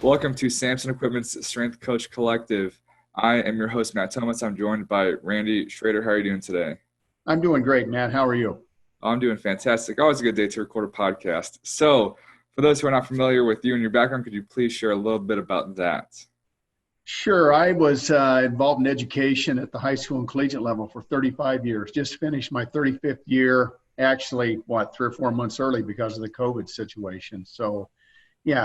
Welcome to Samson Equipment's Strength Coach Collective. I am your host, Matt Tometz. I'm joined by Randy Schrader. How are you doing today? I'm doing great, Matt. How are you? I'm doing fantastic. Always a good day to record a podcast. So, for those who are not familiar with you and your background, could you please share a little bit about that? Sure. I was involved in education at the high school and collegiate level for 35 years. Just finished my 35th year, actually, 3 or 4 months early because of the COVID situation. So,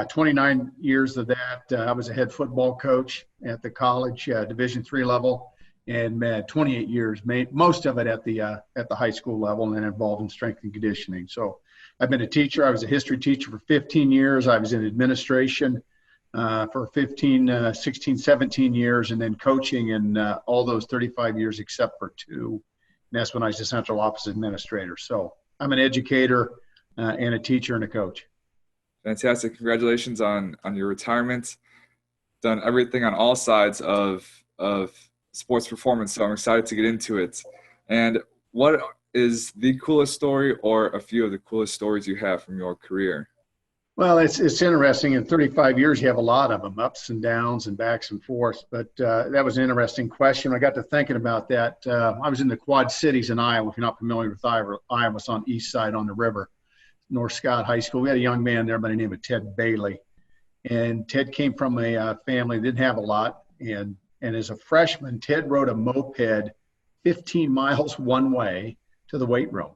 29 years of that. I was a head football coach at the college Division III level, and 28 years, most of it at the high school level, and involved in strength and conditioning. So I've been a teacher. I was a history teacher for 15 years. I was in administration for 16, 17 years, and then coaching in all those 35 years except for 2. And that's when I was a central office administrator. So I'm an educator and a teacher and a coach. Fantastic. Congratulations on your retirement. Done everything on all sides of sports performance, so I'm excited to get into it. And what is the coolest story or a few of the coolest stories you have from your career? Well, it's interesting. In 35 years, you have a lot of them, ups and downs and backs and forths. But that was an interesting question. I got to thinking about that. I was in the Quad Cities in Iowa. If you're not familiar with Iowa, it's on the east side on the river. North Scott High School. We had a young man there by the name of Ted Bailey. And Ted came from a family that didn't have a lot. And as a freshman, Ted rode a moped 15 miles one way to the weight room.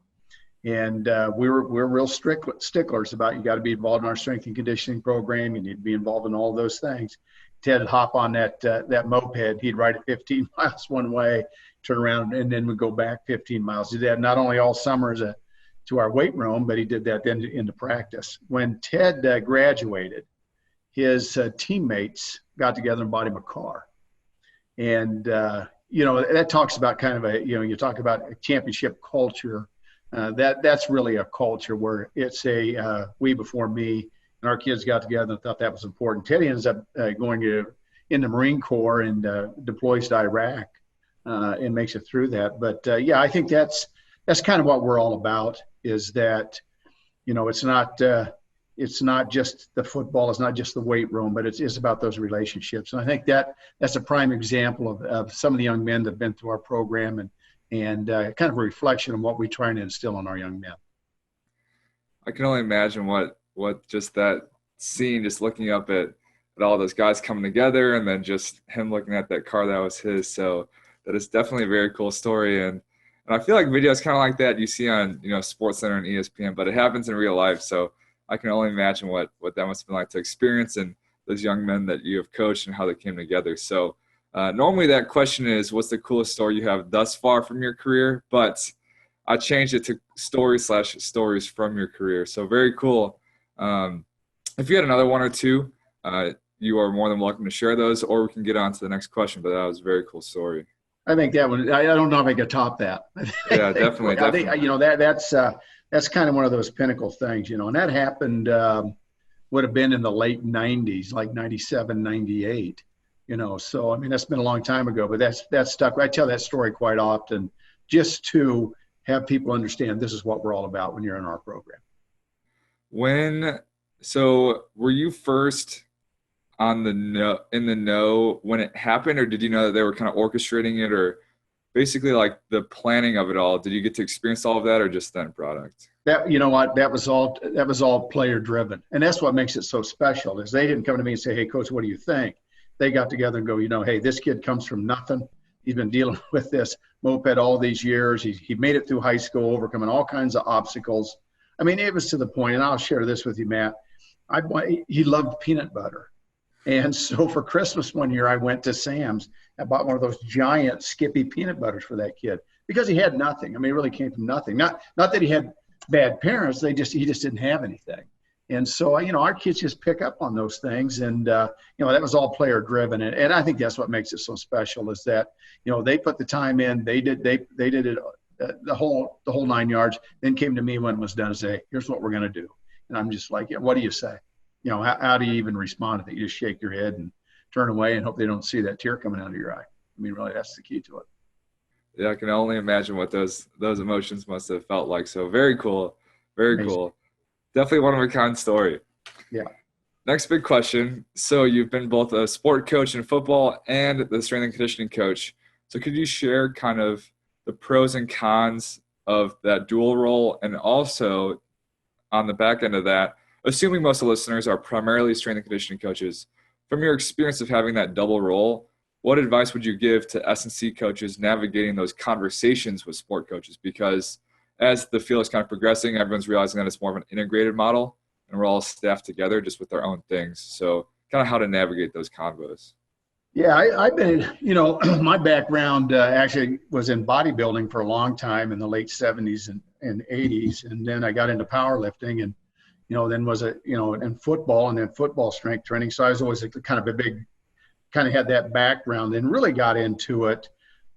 And we're real sticklers about you got to be involved in our strength and conditioning program. You need to be involved in all those things. Ted would hop on that moped. He'd ride it 15 miles one way, turn around, and then we'd go back 15 miles. He did that not only all summer to our weight room, but he did that then into practice. When Ted graduated, his teammates got together and bought him a car. And, that talks about kind of you talk about a championship culture. That's really a culture where it's we before me, and our kids got together and thought that was important. Teddy ends up going in the Marine Corps and deploys to Iraq and makes it through that. But, I think that's kind of what we're all about, is that, it's not just the football, it's not just the weight room, but it's about those relationships. And I think that's a prime example of some of the young men that have been through our program and kind of a reflection of what we try to instill in our young men. I can only imagine what just that scene, just looking up at all those guys coming together and then just him looking at that car that was his. So that is definitely a very cool story. And I feel like videos kind of like that you see on, SportsCenter and ESPN, but it happens in real life. So I can only imagine what that must have been like to experience and those young men that you have coached and how they came together. So normally that question is, what's the coolest story you have thus far from your career? But I changed it to stories from your career. So very cool. If you had another one or two, you are more than welcome to share those, or we can get on to the next question. But that was a very cool story. I think that one, I don't know if I could top that. Yeah, definitely. I think, that's kind of one of those pinnacle things, and that happened, would have been in the late 90s, like 97, 98, so, I mean, that's been a long time ago, but that's stuck. I tell that story quite often just to have people understand this is what we're all about when you're in our program. So were you first in the know when it happened, or did you know that they were kind of orchestrating it, or basically like the planning of it all? Did you get to experience all of that, or just the end product? That was all player driven, and that's what makes it so special. Is they didn't come to me and say, "Hey, coach, what do you think?" They got together and go, "Hey, this kid comes from nothing. He's been dealing with this moped all these years. He made it through high school, overcoming all kinds of obstacles. I mean, it was to the point, and I'll share this with you, Matt. He loved peanut butter. And so for Christmas one year, I went to Sam's and bought one of those giant Skippy peanut butters for that kid because he had nothing. I mean, it really came from nothing. Not that he had bad parents. He just didn't have anything. And so, our kids just pick up on those things. And, that was all player driven. And I think that's what makes it so special is that, they put the time in, they did it the whole 9 yards, then came to me when it was done and say, here's what we're going to do. And I'm just like, what do you say? How do you even respond to that? You just shake your head and turn away and hope they don't see that tear coming out of your eye. I mean, really, that's the key to it. Yeah, I can only imagine what those emotions must have felt like. So very cool. Very Amazing. Cool. Definitely one of a kind story. Yeah. Next big question. So you've been both a sport coach in football and the strength and conditioning coach. So could you share kind of the pros and cons of that dual role? And also on the back end of that, assuming most of the listeners are primarily strength and conditioning coaches, from your experience of having that double role, what advice would you give to S&C coaches navigating those conversations with sport coaches? Because as the field is kind of progressing, everyone's realizing that it's more of an integrated model and we're all staffed together just with our own things. So kind of how to navigate those convos. Yeah, I've been, my background actually was in bodybuilding for a long time in the late 70s and 80s. And then I got into powerlifting and, then was in football and then football strength training. So I was always kind of kind of had that background and really got into it.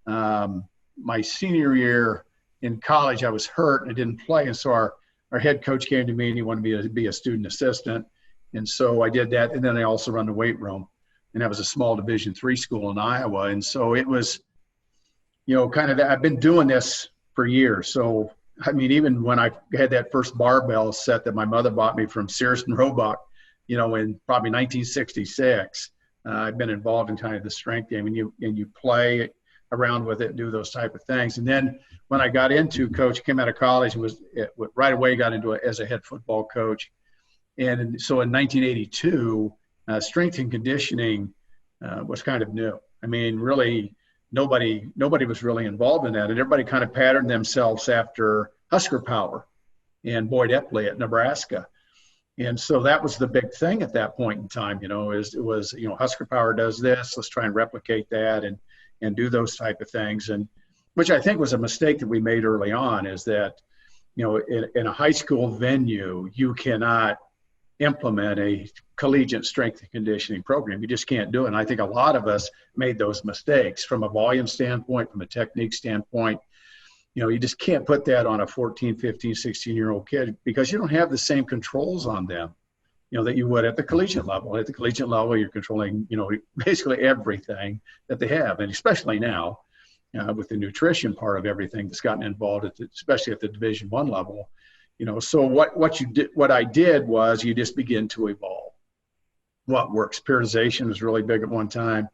My senior year in college, I was hurt and I didn't play. And so our head coach came to me and he wanted me to be a student assistant. And so I did that. And then I also run the weight room. And that was a small Division III school in Iowa. And so it was, kind of, I've been doing this for years. So, I mean, even when I had that first barbell set that my mother bought me from Sears and Roebuck, in probably 1966, I've been involved in kind of the strength game, and you play around with it and do those type of things. And then when I got into coach, came out of college and right away got into it as a head football coach. And so in 1982, strength and conditioning was kind of new. I mean, really, nobody was really involved in that, and everybody kind of patterned themselves after Husker Power and Boyd Epley at Nebraska. And so that was the big thing at that point in time. It was Husker Power does this, let's try and replicate that and do those type of things. And which I think was a mistake that we made early on, is that in a high school venue you cannot implement a collegiate strength and conditioning program. You just can't do it. And I think a lot of us made those mistakes from a volume standpoint, from a technique standpoint. You just can't put that on a 14, 15, 16-year-old kid because you don't have the same controls on them, that you would at the collegiate level. At the collegiate level, you're controlling, basically everything that they have. And especially now with the nutrition part of everything that's gotten involved, especially at the Division I level. So what I did was you just begin to evolve. What works? Periodization was really big at one time.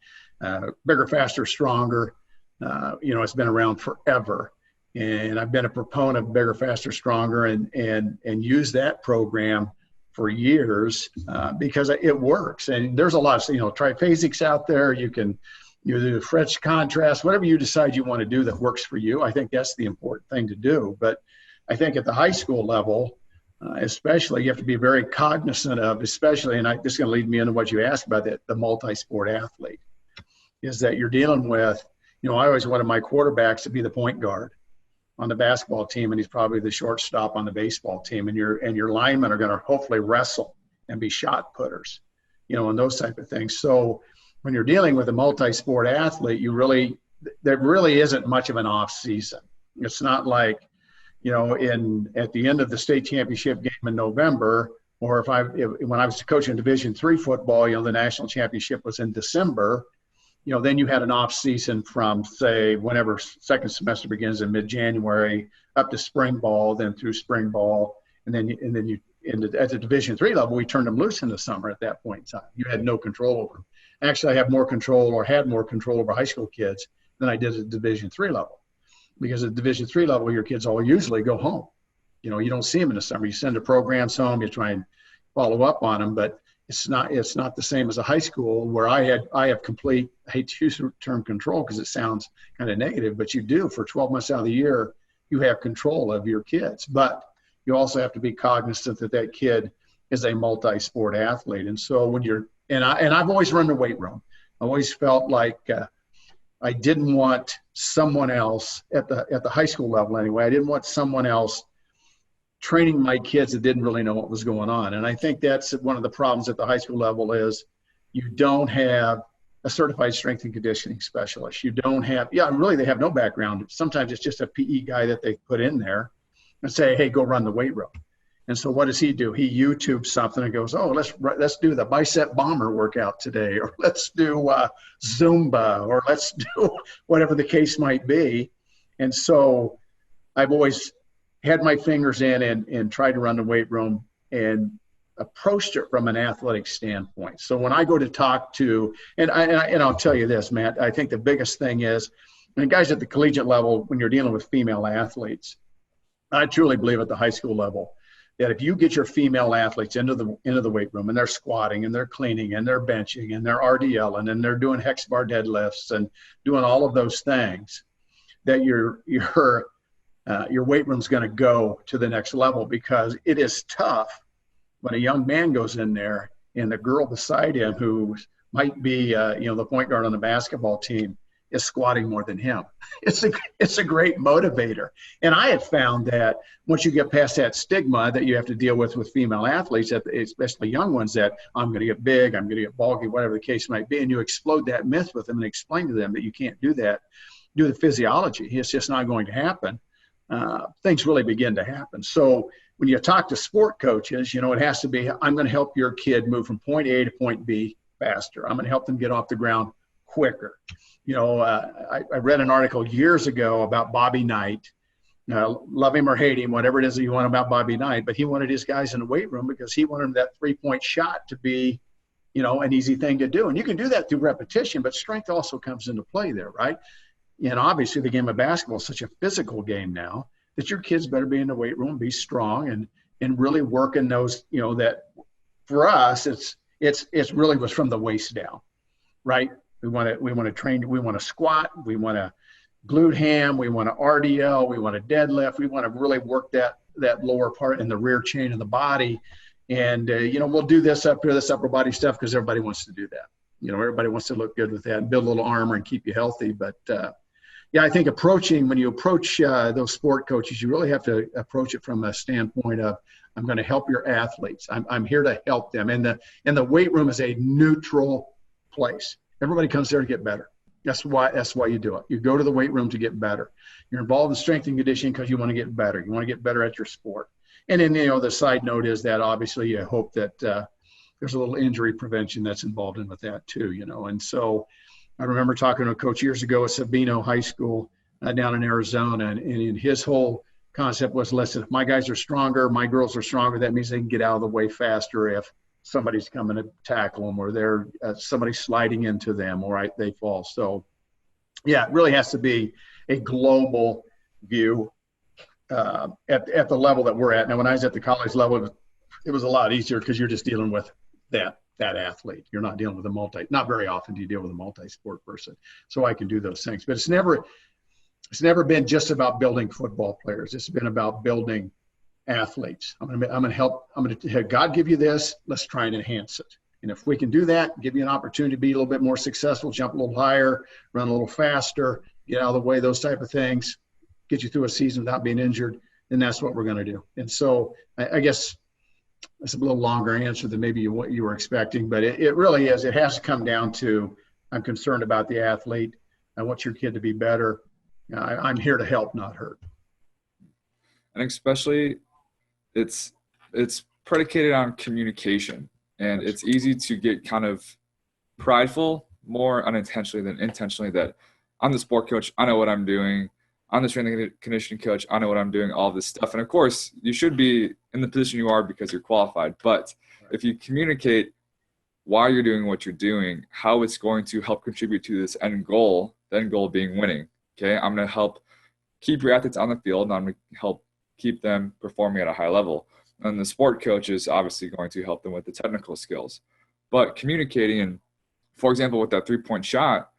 Bigger, faster, stronger. It's been around forever, and I've been a proponent of bigger, faster, stronger, and use that program for years because it works. And there's a lot of triphasics out there. You can do French contrast, whatever you decide you want to do that works for you. I think that's the important thing to do, but I think at the high school level, especially, you have to be very cognizant of, especially, and this is going to lead me into what you asked about, the multi-sport athlete, is that you're dealing with, I always wanted my quarterbacks to be the point guard on the basketball team, and he's probably the shortstop on the baseball team, and your linemen are going to hopefully wrestle and be shot putters, and those type of things. So when you're dealing with a multi-sport athlete, there really isn't much of an off season. It's not like, at the end of the state championship game in November, or when I was coaching Division III football, the national championship was in December, then you had an off season from, say, whenever second semester begins in mid-January up to spring ball, then through spring ball, and then you at the Division III level, we turned them loose in the summer at that point in time. You had no control over them. Actually, I had more control over high school kids than I did at the Division III level. Because at Division III level, your kids all usually go home. You don't see them in the summer. You send the programs home, you try and follow up on them, but it's not the same as a high school where I have complete, I hate to use the term control because it sounds kind of negative, but you do. For 12 months out of the year, you have control of your kids. But you also have to be cognizant that kid is a multi-sport athlete. And so I've always run the weight room. I always felt like I didn't want someone else at the high school level anyway. I didn't want someone else training my kids that didn't really know what was going on. And I think that's one of the problems at the high school level is you don't have a certified strength and conditioning specialist. You don't have, really they have no background. Sometimes it's just a PE guy that they put in there and say, hey, go run the weight room. And so what does he do? He YouTubes something and goes, oh, let's do the bicep bomber workout today, or let's do Zumba, or let's do whatever the case might be. And so I've always had my fingers in and tried to run the weight room. And approached it from an athletic standpoint. So when I go to talk to, and I'll tell you this, Matt, I think the biggest thing is, and guys at the collegiate level, when you're dealing with female athletes, I truly believe at the high school level that if you get your female athletes into the weight room and they're squatting and they're cleaning and they're benching and they're RDLing and they're doing hex bar deadlifts and doing all of those things, that your weight room's going to go to the next level, because it is tough when a young man goes in there and the girl beside him, who might be the point guard on the basketball team, is squatting more than him. It's a great motivator. And I have found that once you get past that stigma that you have to deal with female athletes, especially young ones, that I'm going to get big, I'm going to get bulky, whatever the case might be, and you explode that myth with them and explain to them that you can't do that, do the physiology. It's just not going to happen. Things really begin to happen. So when you talk to sport coaches, it has to be, I'm going to help your kid move from point A to point B faster. I'm going to help them get off the ground quicker. I read an article years ago about Bobby Knight. Love him or hate him, whatever it is that you want about Bobby Knight, but he wanted his guys in the weight room because he wanted that 3-point shot to be, an easy thing to do. And you can do that through repetition, but strength also comes into play there, right? And obviously the game of basketball is such a physical game now that your kids better be in the weight room, be strong, and really working those, that for us, it's really was from the waist down, right? We want to train, we want to squat, we want to glute ham, we want to RDL, we want to deadlift, we want to really work that lower part in the rear chain of the body. And, we'll do this up here, this upper body stuff, because everybody wants to do that. Everybody wants to look good with that and build a little armor and keep you healthy. But, I think when you approach those sport coaches, you really have to approach it from a standpoint of, I'm going to help your athletes. I'm here to help them. And the weight room is a neutral place. Everybody comes there to get better. That's why you do it. You go to the weight room to get better. You're involved in strength and conditioning because you want to get better. You want to get better at your sport. And then, the side note is that obviously you hope that there's a little injury prevention that's involved in with that too, And so I remember talking to a coach years ago at Sabino High School down in Arizona, and his whole concept was, listen, if my guys are stronger, my girls are stronger, that means they can get out of the way faster if somebody's coming to tackle them, or they're somebody sliding into them, or they fall. So, it really has to be a global view at the level that we're at. Now, when I was at the college level, it was a lot easier because you're just dealing with that athlete. You're not dealing with not very often do you deal with a multi-sport person. So I can do those things. But it's never been just about building football players. It's been about building athletes. I'm going to have God give you this. Let's try and enhance it. And if we can do that, give you an opportunity to be a little bit more successful, jump a little higher, run a little faster, get out of the way, those type of things, get you through a season without being injured, then that's what we're going to do. And so I guess that's a little longer answer than maybe what you were expecting, but it really is. It has to come down to, I'm concerned about the athlete. I want your kid to be better. I'm here to help, not hurt. And especially it's predicated on communication, and it's easy to get kind of prideful more unintentionally than intentionally, that I'm the sport coach, I know what I'm doing. I'm the strength and conditioning coach, I know what I'm doing, all this stuff. And of course, you should be in the position you are because you're qualified. But if you communicate why you're doing what you're doing, how it's going to help contribute to this end goal, the end goal being winning. Okay, I'm going to help keep your athletes on the field, and I'm going to help keep them performing at a high level. And the sport coach is obviously going to help them with the technical skills. But communicating, and for example, with that 3-point shot,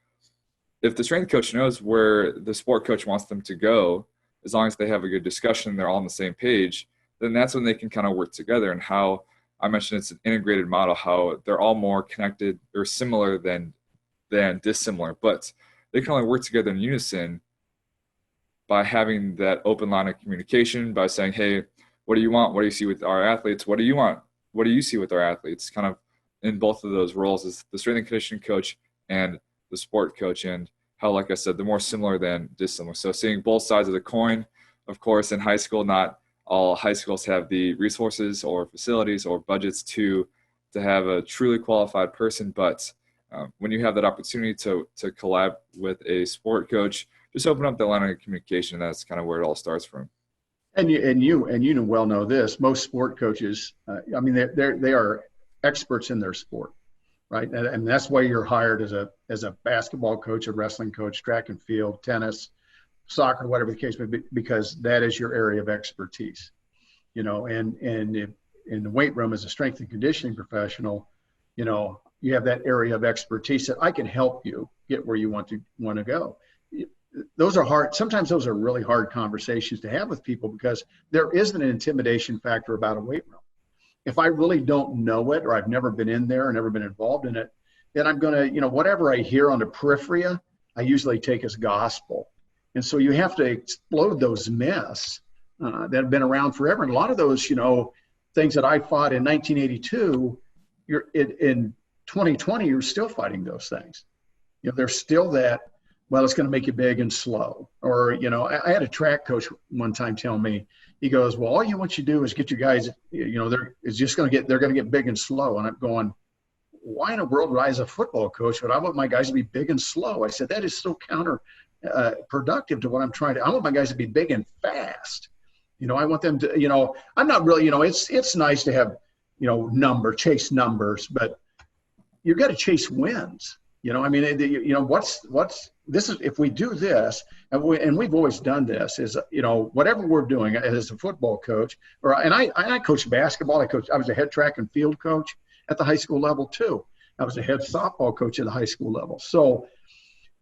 if the strength coach knows where the sport coach wants them to go, as long as they have a good discussion and they're all on the same page, then that's when they can kind of work together. And how I mentioned it's an integrated model, how they're all more connected or similar than dissimilar, but they can only work together in unison by having that open line of communication, by saying, hey, what do you want? What do you see with our athletes? What do you want? What do you see with our athletes? Kind of in both of those roles as the strength and conditioning coach and the sport coach, and how, like I said, they're more similar than dissimilar. So seeing both sides of the coin. Of course, in high school, not all high schools have the resources or facilities or budgets to have a truly qualified person, but when you have that opportunity to collab with a sport coach, just open up the line of communication. That's kind of where it all starts from. And you well know this. Most sport coaches, I mean, they are experts in their sport, right? And that's why you're hired as a basketball coach, a wrestling coach, track and field, tennis, soccer, whatever the case may be, because that is your area of expertise. And if in the weight room as a strength and conditioning professional, you have that area of expertise that I can help you get where you want to go. Those are hard. Sometimes those are really hard conversations to have with people because there is an intimidation factor about a weight room. If I really don't know it, or I've never been in there or never been involved in it, then I'm going to, whatever I hear on the periphery, I usually take as gospel. And so you have to explode those myths that have been around forever. And a lot of those, things that I fought in 1982, in 2020, you're still fighting those things. There's still that, well, it's going to make you big and slow. Or, I had a track coach one time tell me, he goes, well, all you want you to do is get your guys, they're going to get big and slow. And I'm going, why in the world would I, as a football coach, would I want my guys to be big and slow? I said, that is so productive to what I'm trying to. I want my guys to be big and fast. I want them to, I'm not really, it's nice to have, chase numbers, but you got to chase wins. What's this is, if we do this, and we've always done this, is, whatever we're doing as a football coach, and I coached basketball. I was a head track and field coach at the high school level too. I was a head softball coach at the high school level. So,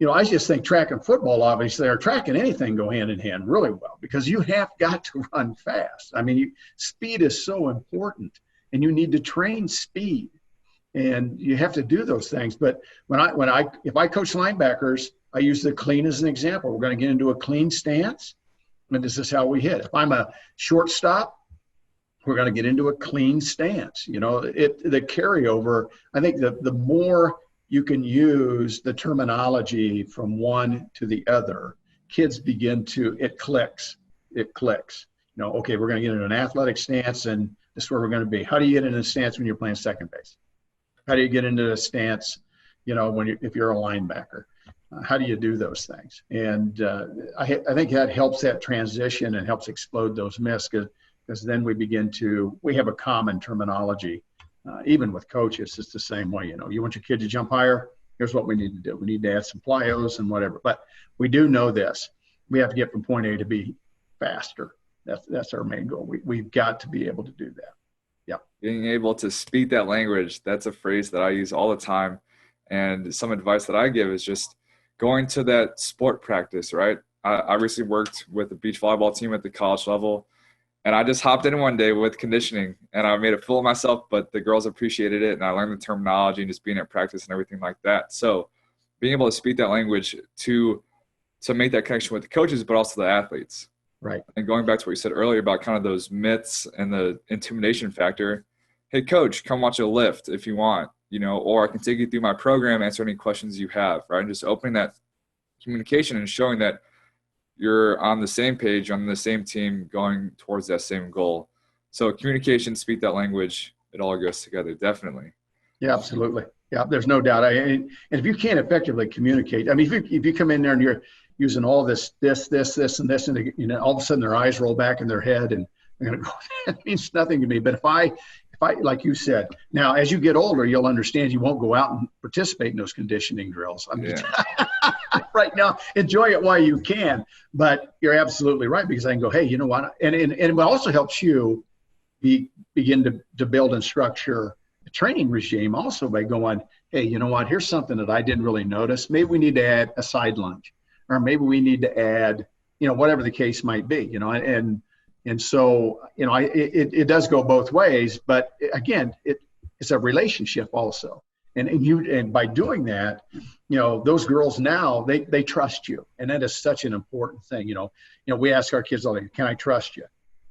I just think track and football, obviously, or track and anything go hand in hand really well, because you have got to run fast. I mean, speed is so important, and you need to train speed. And you have to do those things. But if I coach linebackers, I use the clean as an example. We're going to get into a clean stance, and this is how we hit. If I'm a shortstop, we're going to get into a clean stance. The carryover, I think the more you can use the terminology from one to the other, kids begin to, it clicks. Okay, we're going to get into an athletic stance, and this is where we're going to be. How do you get into a stance when you're playing second base? How do you get into a stance, if you're a linebacker? How do you do those things? And I think that helps that transition and helps explode those myths, because then we have a common terminology. Even with coaches, it's the same way. You want your kid to jump higher, here's what we need to do. We need to add some plyos and whatever. But we do know this. We have to get from point A to B faster. That's our main goal. We've got to be able to do that. Yeah. Being able to speak that language, that's a phrase that I use all the time. And some advice that I give is just going to that sport practice, right? I recently worked with a beach volleyball team at the college level, and I just hopped in one day with conditioning, and I made a fool of myself, but the girls appreciated it, and I learned the terminology and just being at practice and everything like that. So being able to speak that language to make that connection with the coaches, but also the athletes. Right. And going back to what you said earlier about kind of those myths and the intimidation factor, hey, coach, come watch a lift if you want, or I can take you through my program, answer any questions you have, right? And just opening that communication and showing that you're on the same page, on the same team, going towards that same goal. So communication, speak that language, it all goes together, definitely. Yeah, absolutely. Yeah, there's no doubt. And if you can't effectively communicate, I mean, if you come in there and you're using all this, and this, and all of a sudden their eyes roll back in their head, and they're going to go, that means nothing to me. But if I, like you said, now as you get older, you'll understand you won't go out and participate in those conditioning drills. Right now, enjoy it while you can. But you're absolutely right, because I can go, hey, you know what? And it also helps you begin to build and structure a training regime also by going, hey, you know what? Here's something that I didn't really notice. Maybe we need to add a side lunge, or maybe we need to add, whatever the case might be, and so, it does go both ways, but again, it's a relationship also. And by doing that, those girls now, they trust you. And that is such an important thing. We ask our kids all the time, can I trust you?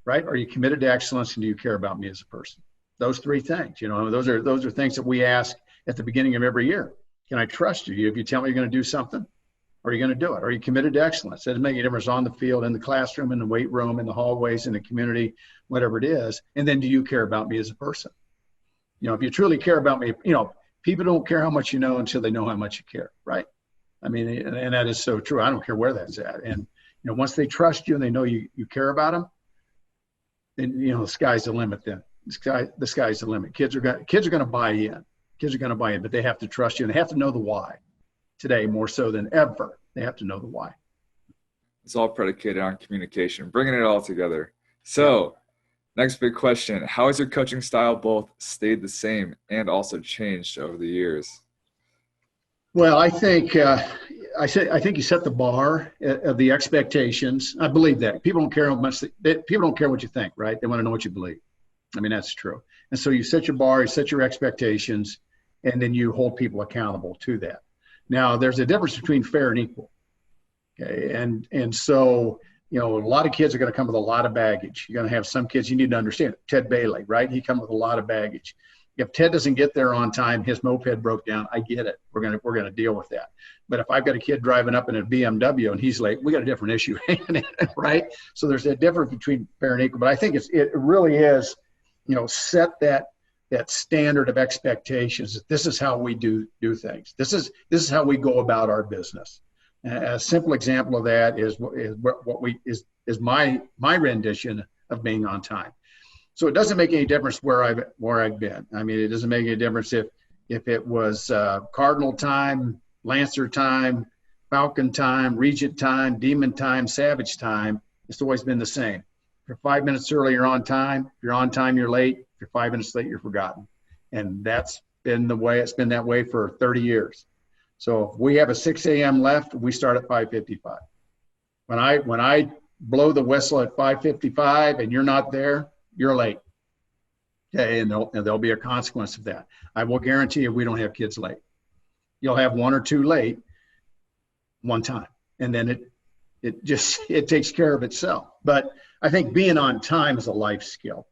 Right? Are you committed to excellence, and do you care about me as a person? Those three things, those are things that we ask at the beginning of every year. Can I trust you? If you tell me you're going to do something, are you going to do it? Are you committed to excellence? It doesn't make a difference on the field, in the classroom, in the weight room, in the hallways, in the community, whatever it is. And then, do you care about me as a person? If you truly care about me, people don't care how much you know until they know how much you care, right? I mean, and that is so true. I don't care where that's at. And, once they trust you and they know you care about them, and the sky's the limit. Then the sky's the limit. Kids are going to buy in. Kids are going to buy in, but they have to trust you and they have to know the why. Today, more so than ever, they have to know the why. It's all predicated on communication, bringing it all together. So, next big question: how has your coaching style both stayed the same and also changed over the years? Well, I think I think you set the bar of the expectations. I believe that people don't care how much people don't care what you think, right? They want to know what you believe. I mean, that's true. And so you set your bar, you set your expectations, and then you hold people accountable to that. Now, there's a difference between fair and equal. Okay, and so a lot of kids are going to come with a lot of baggage. You're going to have some kids you need to understand. Ted Bailey, right? He comes with a lot of baggage. If Ted doesn't get there on time, his moped broke down. I get it. We're gonna deal with that. But if I've got a kid driving up in a BMW and he's late, we got a different issue, right? So there's a difference between fair and equal. But I think it really is, set that standard of expectations. This is how we do things. This is how we go about our business. A simple example of that is my rendition of being on time. So it doesn't make any difference where I've been. I mean, it doesn't make any difference if it was Cardinal time, Lancer time, Falcon time, Regent time, Demon time, Savage time. It's always been the same. If you're 5 minutes early, you're on time. If you're on time, you're late. If you're 5 minutes late, you're forgotten. And that's been the way. It's been that way for 30 years. So if we have a 6 a.m. left, we start at 5:55. When I blow the whistle at 5:55 and you're not there, you're late. Okay, and there'll be a consequence of that. I will guarantee you we don't have kids late. You'll have one or two late one time, and then it takes care of itself. But I think being on time is a life skill,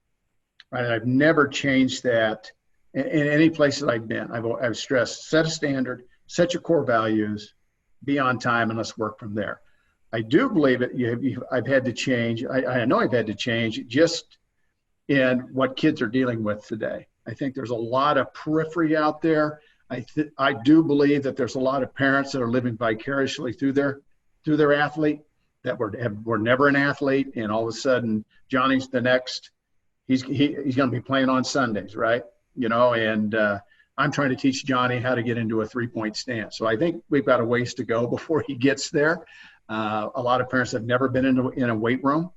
right? I've never changed that in any place that I've been. I've stressed, set a standard, set your core values, be on time, and let's work from there. I do believe it. I've had to change. I know I've had to change just in what kids are dealing with today. I think there's a lot of periphery out there. I do believe that there's a lot of parents that are living vicariously through their athlete that were never an athlete, and all of a sudden Johnny's the next. He's going to be playing on Sundays, right? And I'm trying to teach Johnny how to get into a 3-point stance. So I think we've got a ways to go before he gets there. A lot of parents have never been in a weight room.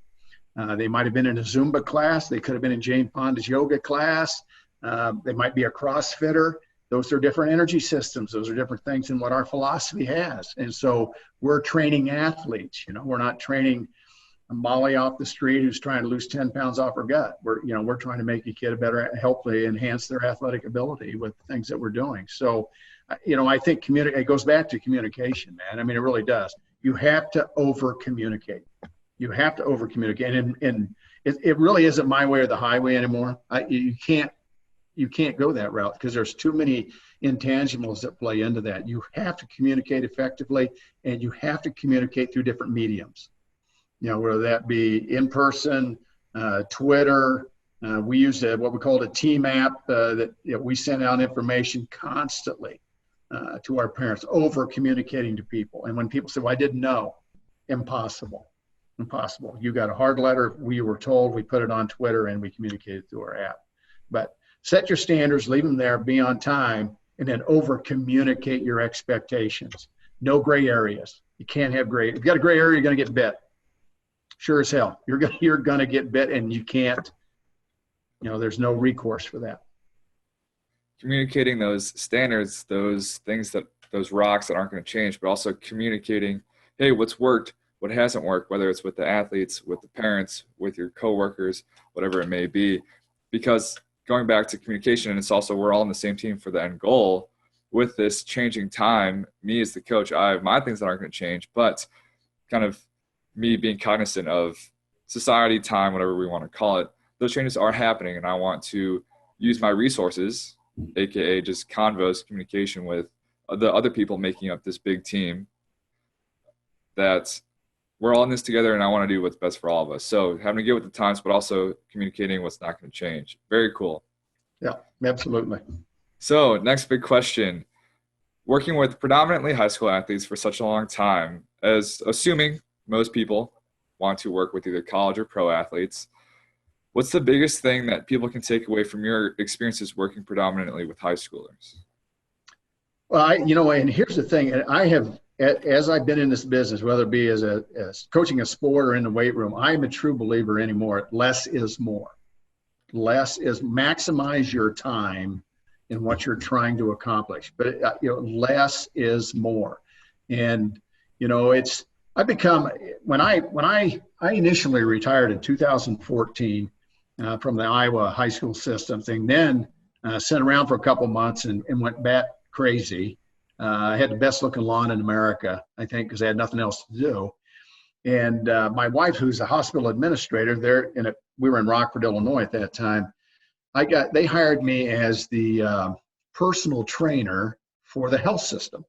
They might have been in a Zumba class. They could have been in Jane Fonda's yoga class. They might be a CrossFitter. Those are different energy systems. Those are different things than what our philosophy has. And so we're training athletes. We're not training a Molly off the street who's trying to lose 10 pounds off her gut. We're trying to make a kid hopefully enhance their athletic ability with the things that we're doing. So, I think it goes back to communication, man. I mean, it really does. You have to over-communicate. You have to over-communicate. And it really isn't my way or the highway anymore. You can't go that route because there's too many intangibles that play into that. You have to communicate effectively, and you have to communicate through different mediums. Whether that be in person, Twitter. We use what we call a team app that we send out information constantly to our parents, over communicating to people. And when people say, well, I didn't know, impossible. You got a hard letter. We were told, we put it on Twitter, and we communicated through our app. But set your standards, leave them there, be on time, and then over communicate your expectations. No gray areas. You can't have gray. If you've got a gray area, you're going to get bit. Sure as hell. You're going to get bit, and you can't, there's no recourse for that. Communicating those standards, those rocks that aren't going to change, but also communicating, hey, what's worked, what hasn't worked, whether it's with the athletes, with the parents, with your coworkers, whatever it may be. Because going back to communication, and it's also we're all on the same team for the end goal. With this changing time, me as the coach, I have my things that aren't going to change, but kind of me being cognizant of society, time, whatever we want to call it, those changes are happening, and I want to use my resources, aka just convos, communication with the other people making up this big team, that we're all in this together, and I want to do what's best for all of us. So having to get with the times, but also communicating what's not going to change. Very cool. Yeah, absolutely. So next big question. Working with predominantly high school athletes for such a long time, as assuming most people want to work with either college or pro athletes, What's the biggest thing that people can take away from your experiences working predominantly with high schoolers? Well, and here's the thing, and as I've been in this business, whether it be as coaching a sport or in the weight room, I'm a true believer anymore. Less is more. Less is maximize your time in what you're trying to accomplish. But less is more. And I become when I initially retired in 2014 from the Iowa high school system thing, then sat around for a couple months and went bat crazy. I had the best looking lawn in America, I think, because I had nothing else to do. And my wife, who's a hospital administrator, we were in Rockford, Illinois at that time. They hired me as the personal trainer for the health system.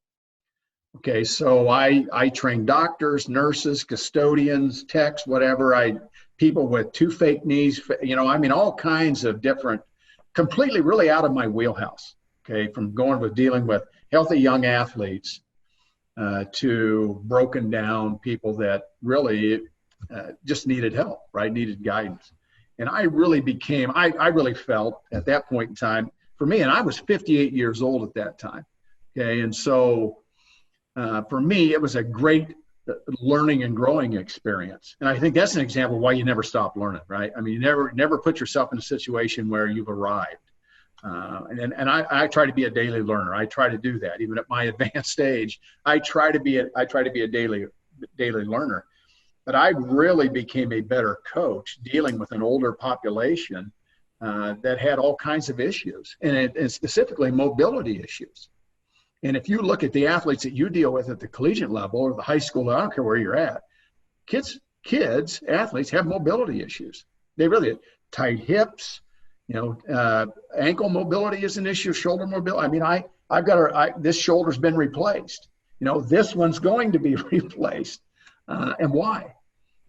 Okay, so I trained doctors, nurses, custodians, techs, whatever. People with 2 fake knees, all kinds of different, completely really out of my wheelhouse. Okay, from dealing with healthy young athletes to broken down people that really just needed help, right? Needed guidance. And I really felt at that point in time, for me, and I was 58 years old at that time. Okay, and so for me, it was a great learning and growing experience. And I think that's an example of why you never stop learning, right? I mean, you never put yourself in a situation where you've arrived. And I try to be a daily learner. I try to do that, even at my advanced age. I try to be a daily learner. But I really became a better coach dealing with an older population that had all kinds of issues, and specifically mobility issues. And if you look at the athletes that you deal with at the collegiate level or the high school, I don't care where you're at, athletes have mobility issues. They really tight hips. Ankle mobility is an issue, shoulder mobility. I mean, this shoulder's been replaced. This one's going to be replaced. And why?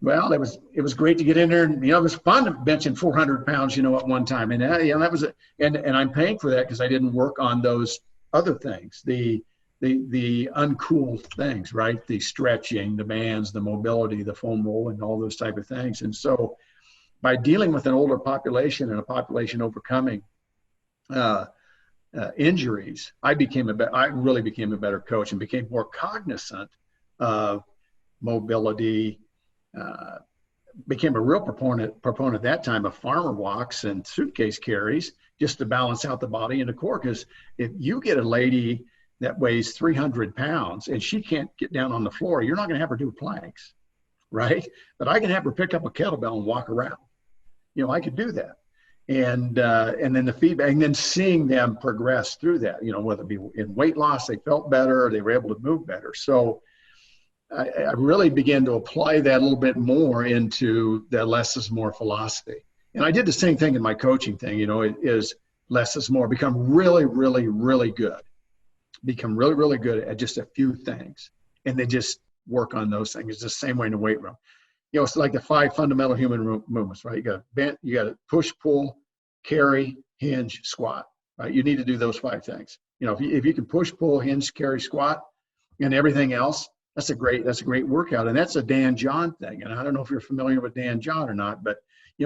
Well, it was great to get in there, and it was fun benching 400 pounds, at one time. And that was and I'm paying for that because I didn't work on those other things, the uncool things, right? The stretching, the bands, the mobility, the foam rolling, all those type of things. And so, by dealing with an older population and a population overcoming injuries, I really became a better coach and became more cognizant of mobility. Became a real proponent at that time of farmer walks and suitcase carries just to balance out the body and the core. Because if you get a lady that weighs 300 pounds and she can't get down on the floor, you're not going to have her do planks, right? But I can have her pick up a kettlebell and walk around. I could do that. And then the feedback, and then seeing them progress through that, whether it be in weight loss, they felt better, or they were able to move better. So I really began to apply that a little bit more into the less is more philosophy. And I did the same thing in my coaching thing, it is less is more. Become really, really, really good. Become really, really good at just a few things. And then just work on those things. It's the same way in the weight room. It's like the 5 fundamental human movements, right? You got to bend, you got to push, pull, carry, hinge, squat, right? You need to do those 5 things. If you can push, pull, hinge, carry, squat, and everything else, that's a great workout. And that's a Dan John thing. And I don't know if you're familiar with Dan John or not, but he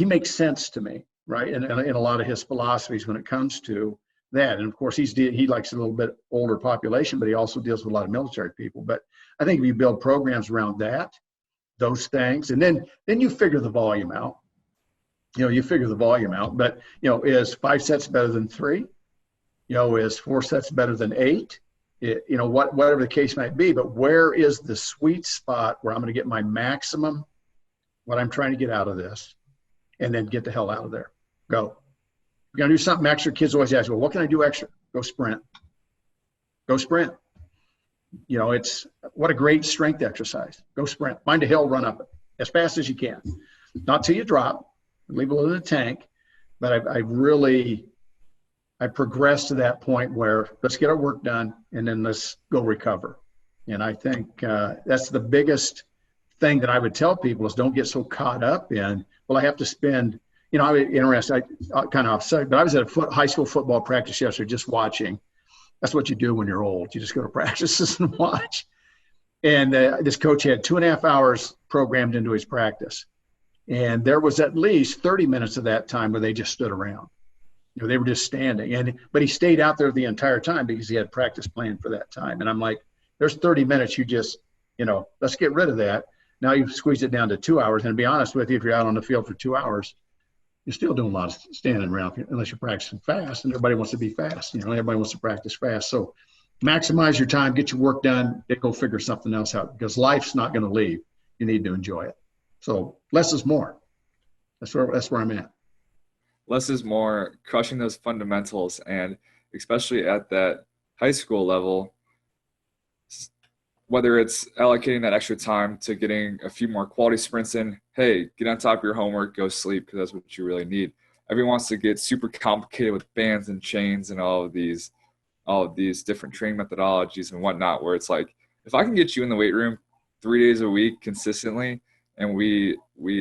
makes sense to me, right? And in a lot of his philosophies when it comes to that. And of course, he likes a little bit older population, but he also deals with a lot of military people. But I think if you build programs around those things, and then you figure the volume out. But is 5 sets better than 3? Is 4 sets better than 8? Whatever the case might be. But where is the sweet spot where I'm going to get my maximum, what I'm trying to get out of this, and then get the hell out of there? Go. You're going to do something extra. Kids always ask, well, what can I do extra? Go sprint. It's what a great strength exercise. Go sprint. Find a hill, run up it as fast as you can. Not till you drop, leave a little in the tank. But I progressed to that point where let's get our work done and then let's go recover. And I think that's the biggest thing that I would tell people is don't get so caught up in, well, I have to spend, I was interested, I kind of offside, but I was at a high school football practice yesterday just watching. That's what you do when you're old. You just go to practices and watch. And this coach had 2.5 hours programmed into his practice. And there was at least 30 minutes of that time where they just stood around. They were just standing. But he stayed out there the entire time because he had practice planned for that time. And I'm like, there's 30 minutes. You just, let's get rid of that. Now you squeeze it down to 2 hours. And to be honest with you, if you're out on the field for 2 hours, you're still doing a lot of standing around unless you're practicing fast. And everybody wants to be fast. Everybody wants to practice fast. So maximize your time, get your work done, then go figure something else out because life's not going to leave. You need to enjoy it. So less is more. That's where I'm at. Less is more, crushing those fundamentals, and especially at that high school level, whether it's allocating that extra time to getting a few more quality sprints in, hey, get on top of your homework, go sleep because that's what you really need. Everyone wants to get super complicated with bands and chains and all of these different training methodologies and whatnot, where it's like, if I can get you in the weight room 3 days a week consistently and we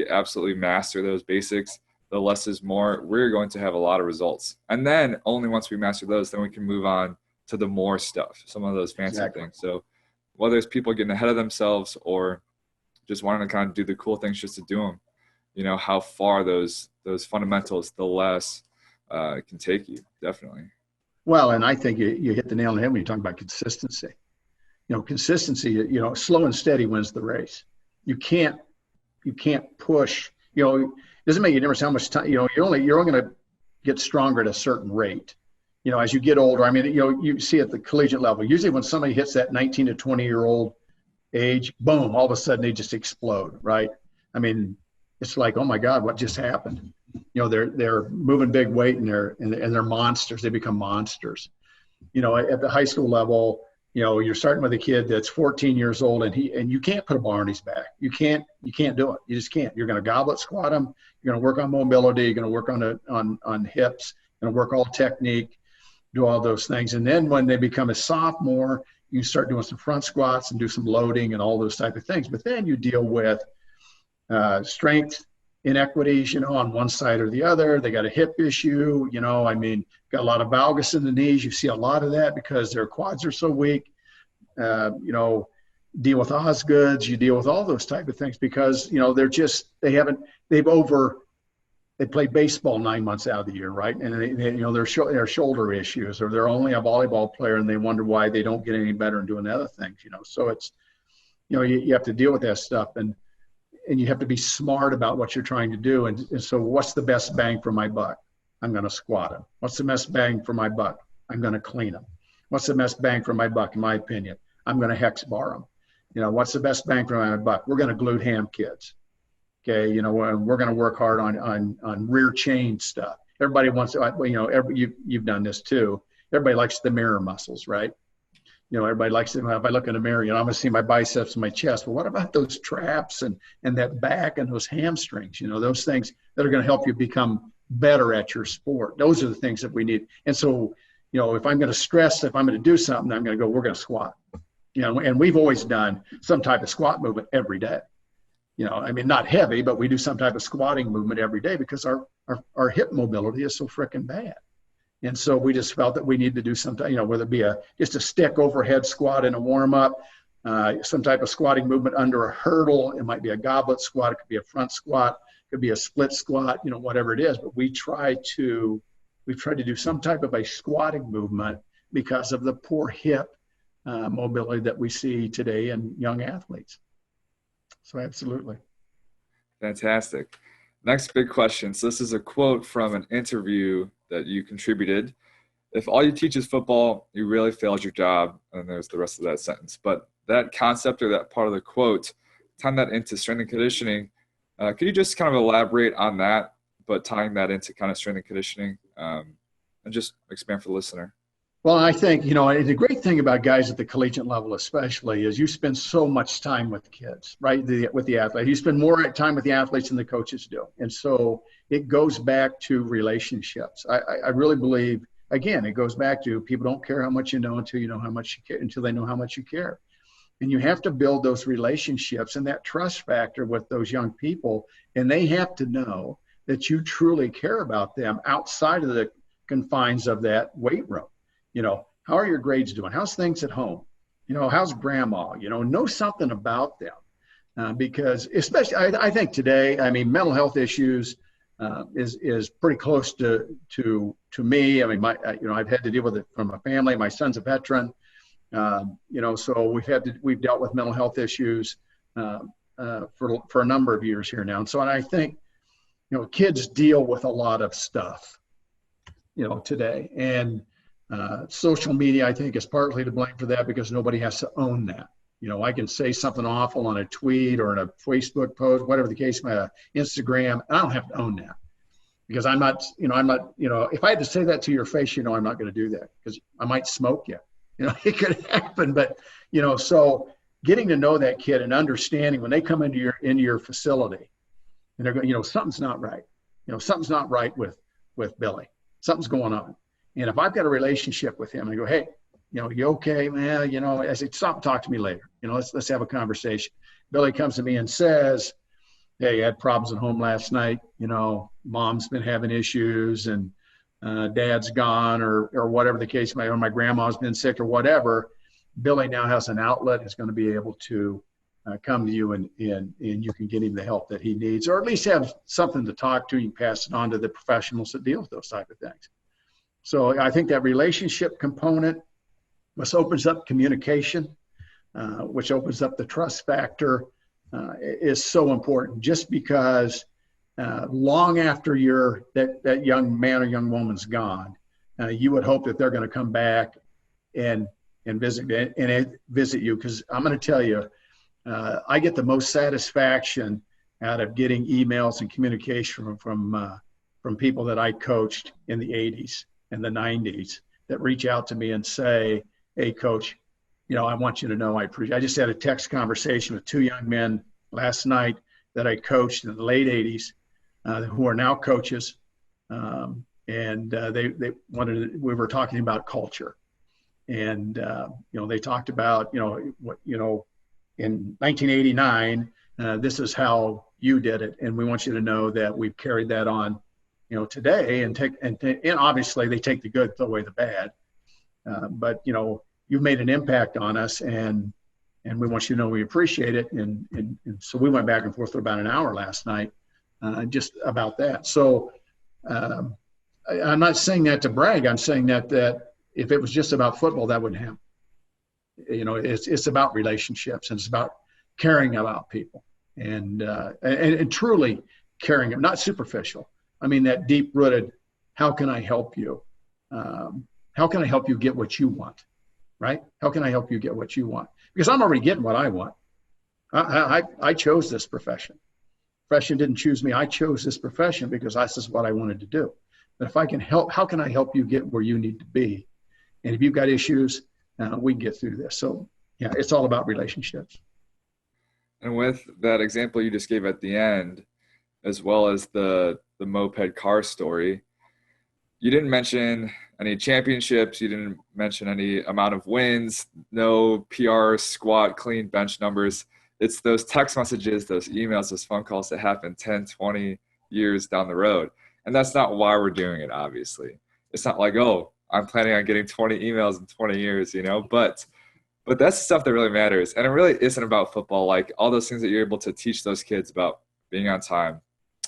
absolutely master those basics, the less is more, we're going to have a lot of results. And then only once we master those, then we can move on to the more stuff, some of those fancy things. So whether it's people getting ahead of themselves or just wanting to kind of do the cool things just to do them, how far those fundamentals, the less can take you, definitely. Well, and I think you hit the nail on the head when you talk about consistency. Consistency, slow and steady wins the race. You can't push, it doesn't make a difference how much time, you're only going to get stronger at a certain rate. As you get older, you see at the collegiate level, usually when somebody hits that 19 to 20-year-old age, boom, all of a sudden they just explode, right? It's like, oh my God, what just happened? They're moving big weight and they're monsters. They become monsters. At the high school level, you're starting with a kid that's 14 years old and you can't put a bar on his back. You can't do it. You just can't. You're going to goblet squat him. You're going to work on mobility. You're going to work on hips. You're going to work all technique, do all those things. And then when they become a sophomore, you start doing some front squats and do some loading and all those type of things. But then you deal with strength inequities, on one side or the other. They got a hip issue, got a lot of valgus in the knees. You see a lot of that because their quads are so weak. Deal with Osgoods, you deal with all those type of things because, they play baseball 9 months out of the year, right? And their shoulder issues, or they're only a volleyball player and they wonder why they don't get any better in doing other things, So it's, you have to deal with that stuff and you have to be smart about what you're trying to do. And so what's the best bang for my buck? I'm going to squat him. What's the best bang for my buck? I'm going to clean him. What's the best bang for my buck, in my opinion? I'm going to hex bar him. What's the best bang for my buck? We're going to glute ham kids. Okay. We're going to work hard on rear chain stuff. Everybody wants, you've done this too. Everybody likes the mirror muscles, right? Everybody likes to, if I look in the mirror, I'm going to see my biceps and my chest. Well, what about those traps and that back and those hamstrings, those things that are going to help you become better at your sport. Those are the things that we need. And so, if I'm going to stress, if I'm going to do something, I'm going to go, we're going to squat, and we've always done some type of squat movement every day. Not heavy, but we do some type of squatting movement every day because our hip mobility is so freaking bad. And so we just felt that we need to do something, whether it be just a stick overhead squat in a warm up, some type of squatting movement under a hurdle. It might be a goblet squat. It could be a front squat. It could be a split squat, whatever it is. But we've tried to do some type of a squatting movement because of the poor hip mobility that we see today in young athletes. So absolutely. Fantastic. Next big question. So this is a quote from an interview that you contributed. If all you teach is football, you really failed your job. And there's the rest of that sentence. But that concept or that part of the quote, tying that into strength and conditioning, could you just kind of elaborate on that, but tying that into kind of strength and conditioning and just expand for the listener? Well, I think, the great thing about guys at the collegiate level especially is you spend so much time with kids, right, with the athlete. You spend more time with the athletes than the coaches do. And so it goes back to relationships. I really believe, again, it goes back to people don't care how much you know until you know how much you care, until they know how much you care. And you have to build those relationships and that trust factor with those young people. And they have to know that you truly care about them outside of the confines of that weight room. How are your grades doing? How's things at home? How's grandma? Know something about them. Because especially, I think today, I mean, mental health issues is pretty close to me. I mean, I've had to deal with it from my family. My son's a veteran, so we've dealt with mental health issues for a number of years here now. And so I think, kids deal with a lot of stuff, today, and social media, I think, is partly to blame for that because nobody has to own that. I can say something awful on a tweet or in a Facebook post, whatever the case, my Instagram, and I don't have to own that because I'm not, if I had to say that to your face, I'm not going to do that because I might smoke you. It could happen, but, so getting to know that kid and understanding when they come into your facility and they're going, something's not right. Something's not right with Billy. Something's going on. And if I've got a relationship with him, I go, hey, you okay, man? I say, stop and talk to me later. Let's have a conversation. Billy comes to me and says, hey, I had problems at home last night. Mom's been having issues and dad's gone or whatever the case may be, or my grandma's been sick or whatever. Billy now has an outlet, is going to be able to come to you and you can get him the help that he needs, or at least have something to talk to. You can pass it on to the professionals that deal with those type of things. So I think that relationship component, this opens up communication, which opens up the trust factor, is so important. Just because long after that young man or young woman's gone, you would hope that they're going to come back and visit you. Because I'm going to tell you, I get the most satisfaction out of getting emails and communication from people that I coached in the 80s and the 90s that reach out to me and say, hey, Coach, I want you to know I appreciate. I just had a text conversation with two young men last night that I coached in the late 80s who are now coaches. And they wanted, we were talking about culture. And, they talked about, in 1989, this is how you did it. And we want you to know that we've carried that on, today and obviously they take the good, throw away the bad. But you've made an impact on us, and we want you to know we appreciate it. And so we went back and forth for about an hour last night, just about that. So I'm not saying that to brag. I'm saying that if it was just about football, that wouldn't happen. It's about relationships, and it's about caring about people, and truly caring, not superficial. I mean, that deep-rooted, how can I help you? How can I help you get what you want, right? How can I help you get what you want? Because I'm already getting what I want. I chose this profession. Profession didn't choose me. I chose this profession because this is what I wanted to do. But if I can help, how can I help you get where you need to be? And if you've got issues, we can get through this. So, yeah, it's all about relationships. And with that example you just gave at the end, as well as the moped car story, you didn't mention any championships. You didn't mention any amount of wins, no PR, squat, clean bench numbers. It's those text messages, those emails, those phone calls that happen 10, 20 years down the road. And that's not why we're doing it, obviously. It's not like, oh, I'm planning on getting 20 emails in 20 years, but that's the stuff that really matters. And it really isn't about football. Like all those things that you're able to teach those kids about being on time,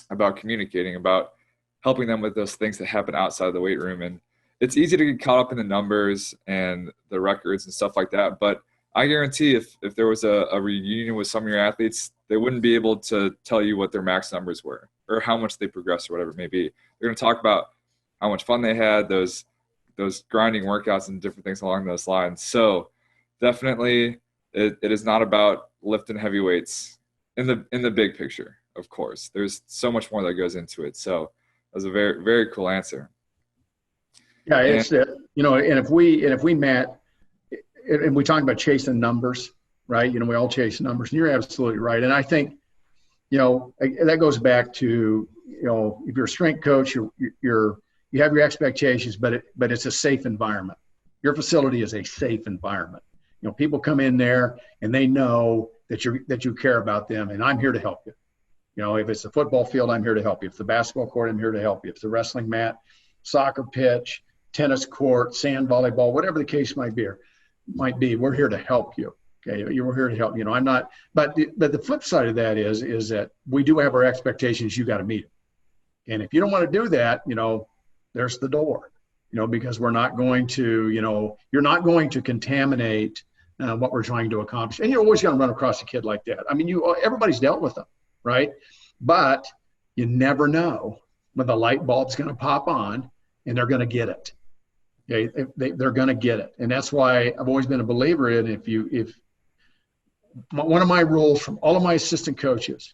about communicating, about helping them with those things that happen outside of the weight room. And it's easy to get caught up in the numbers and the records and stuff like that. But I guarantee if there was a reunion with some of your athletes, they wouldn't be able to tell you what their max numbers were or how much they progressed or whatever it may be. They're going to talk about how much fun they had, those grinding workouts and different things along those lines. So definitely it is not about lifting heavy weights in the big picture. Of course, there's so much more that goes into it. So that was a very, very cool answer. Yeah, it's and if we Matt, and we talk about chasing numbers, right? We all chase numbers, and you're absolutely right. And I think, that goes back to, if you're a strength coach, you have your expectations, but it's a safe environment. Your facility is a safe environment. People come in there and they know that you care about them, and I'm here to help you. If it's the football field, I'm here to help you. If it's the basketball court, I'm here to help you. If it's the wrestling mat, soccer pitch, tennis court, sand volleyball, whatever the case might be. might be, we're here to help you. Okay, we're here to help. I'm not. But the flip side of that is that we do have our expectations. You got to meet it. And if you don't want to do that, there's the door. Because we're not going to, you're not going to contaminate what we're trying to accomplish. And you're always going to run across a kid like that. I mean, everybody's dealt with them, right? But you never know when the light bulb's going to pop on and they're going to get it. Okay? They're going to get it. And that's why I've always been a believer in one of my rules from all of my assistant coaches,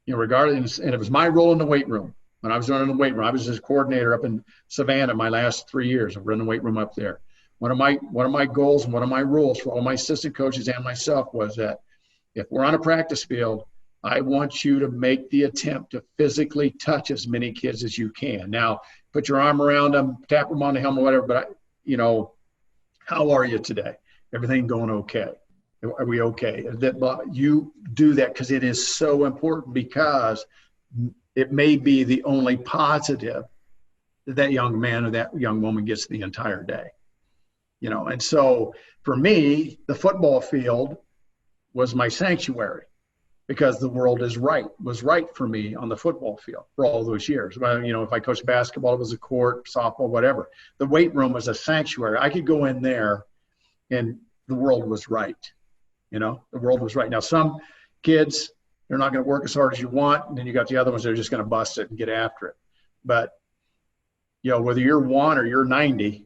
regardless, and it was my role in the weight room. When I was running the weight room, I was his coordinator up in Savannah my last 3 years of running the weight room up there. One of my goals and one of my rules for all my assistant coaches and myself was that if we're on a practice field, I want you to make the attempt to physically touch as many kids as you can. Now, put your arm around them, tap them on the helmet, whatever, but how are you today? Everything going okay? Are we okay? You do that because it is so important, because it may be the only positive that young man or that young woman gets the entire day. And so for me, the football field was my sanctuary, because the world was right for me on the football field for all those years. Well, if I coached basketball, it was a court, softball, whatever. The weight room was a sanctuary. I could go in there and the world was right. The world was right. Now, some kids, they're not going to work as hard as you want. And then you got the other ones that are just going to bust it and get after it. But, whether you're 1 or you're 90,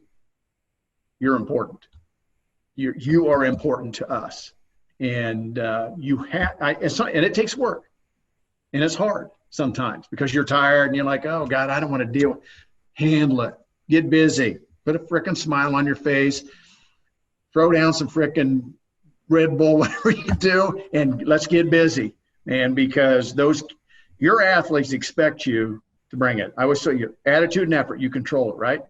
you're important. You are important to us. And and it takes work. And it's hard sometimes because you're tired and you're like, oh, God, I don't want to deal. Handle it. Get busy. Put a frickin' smile on your face. Throw down some frickin' Red Bull, whatever you do, and let's get busy. And because your athletes expect you to bring it. I always say your attitude and effort, you control it, right?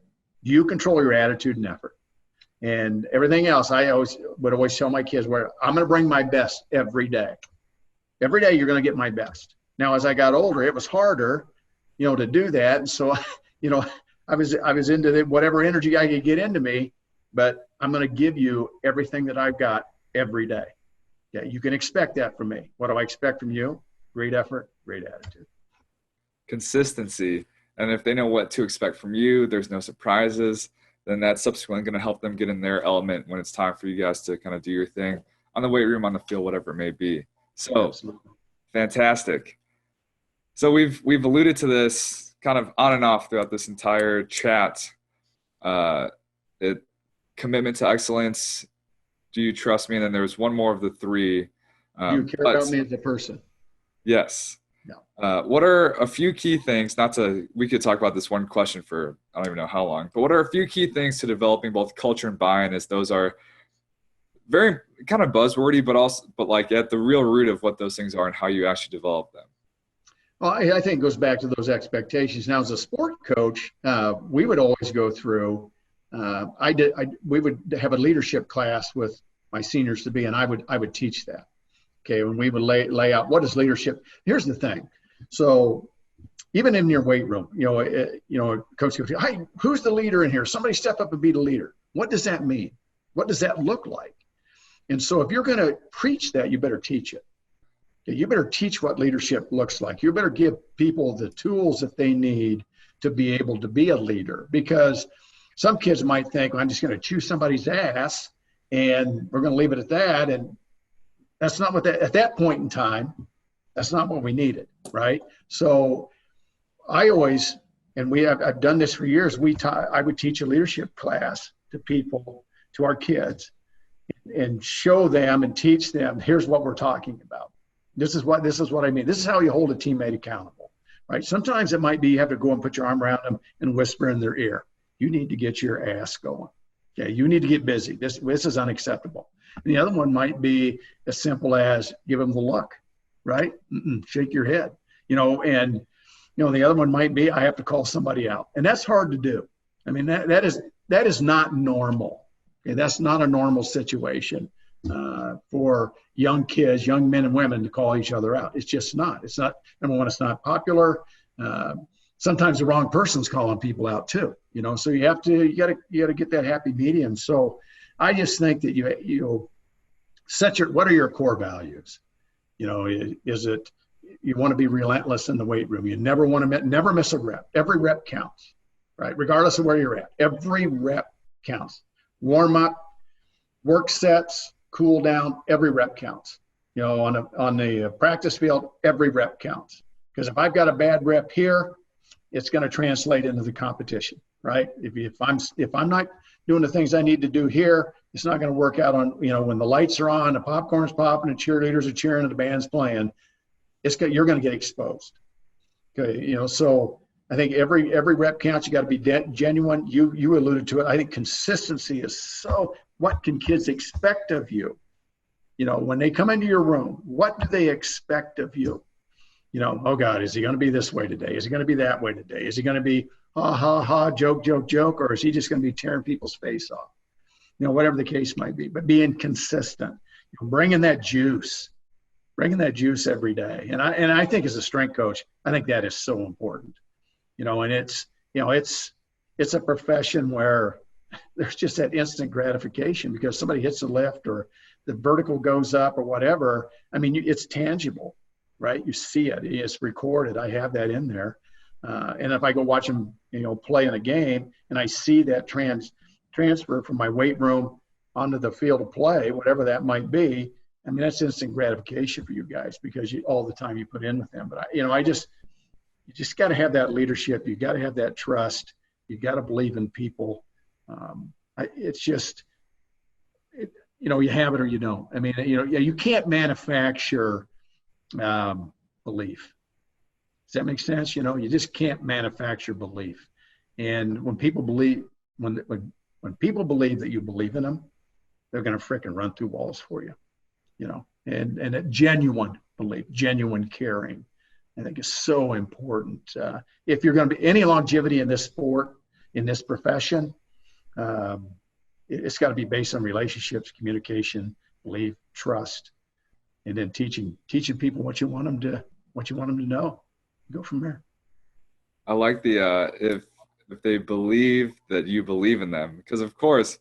You control your attitude and effort. And everything else, I would always tell my kids, I'm going to bring my best every day. Every day you're going to get my best. Now, as I got older, it was harder, to do that. And so, I was into whatever energy I could get into me, but I'm going to give you everything that I've got every day. Yeah, you can expect that from me. What do I expect from you? Great effort, great attitude. Consistency. And if they know what to expect from you, there's no surprises, then that's subsequently going to help them get in their element when it's time for you guys to kind of do your thing on the weight room, on the field, whatever it may be. So, absolutely. Fantastic. So we've alluded to this kind of on and off throughout this entire chat. Commitment to excellence. Do you trust me? And then there's one more of the three. Do you care about me as a person? Yes. No. What are a few key things, we could talk about this one question for, I don't even know how long, but what are a few key things to developing both culture and buy-in, as those are very kind of buzzwordy, but like at the real root of what those things are and how you actually develop them? Well, I think it goes back to those expectations. Now, as a sport coach, we would always go through, we would have a leadership class with my seniors to be, and I would teach that. Okay, when we would lay out what is leadership. Here's the thing. So even in your weight room, coach goes, hey, who's the leader in here? Somebody step up and be the leader. What does that mean? What does that look like? And so if you're going to preach that, you better teach it. Okay, you better teach what leadership looks like. You better give people the tools that they need to be able to be a leader, because some kids might think, well, I'm just going to chew somebody's ass and we're going to leave it at that. And that's not what at that point in time, that's not what we needed, right? So I always, and I've done this for years, I would teach a leadership class to people, to our kids, and show them and teach them, here's what we're talking about. This is what I mean. This is how you hold a teammate accountable, right? Sometimes it might be you have to go and put your arm around them and whisper in their ear. You need to get your ass going. Okay, you need to get busy. This is unacceptable. And the other one might be as simple as give them the look, right? Shake your head, and the other one might be I have to call somebody out, and that's hard to do. I mean that is not normal. Okay, that's not a normal situation for young kids, young men and women to call each other out. It's just not. It's not. Number one, it's not popular. Sometimes the wrong person's calling people out too. So you got to get that happy medium. So I just think that what are your core values? Is it you want to be relentless in the weight room? You never want to never miss a rep. Every rep counts, right? Regardless of where you're at, every rep counts. Warm up, work sets, cool down, every rep counts. On the practice field, every rep counts. Because if I've got a bad rep here, it's going to translate into the competition, right? If I'm not doing the things I need to do here, it's not going to work out on, when the lights are on, the popcorn's popping, the cheerleaders are cheering, and the band's playing. You're going to get exposed. Okay, so I think every rep counts. You got to be genuine. You alluded to it. I think consistency is so. What can kids expect of you? When they come into your room, what do they expect of you? Oh God, is he going to be this way today? Is he going to be that way today? Is he going to be ha ha ha, joke joke joke, or is he just going to be tearing people's face off? Whatever the case might be. But being consistent, bringing that juice every day. And I think as a strength coach, I think that is so important. And it's a profession where there's just that instant gratification because somebody hits a lift or the vertical goes up or whatever. I mean, it's tangible, right? You see it. It's recorded. I have that in there. And if I go watch them, play in a game and I see that transfer from my weight room onto the field of play, whatever that might be, I mean, that's instant gratification for you guys because all the time you put in with them. But you just got to have that leadership. You got to have that trust. You got to believe in people. It's just, you have it or you don't. I mean, you can't manufacture belief. Does that make sense? You just can't manufacture belief. And when people believe, when people believe that you believe in them, they're going to frickin' run through walls for you. And a genuine belief, genuine caring, I think is so important. If you're going to be any longevity in this sport, in this profession, it's got to be based on relationships, communication, belief, trust, and then teaching people what you want them to know. Go from there. I like the if they believe that you believe in them, because of course,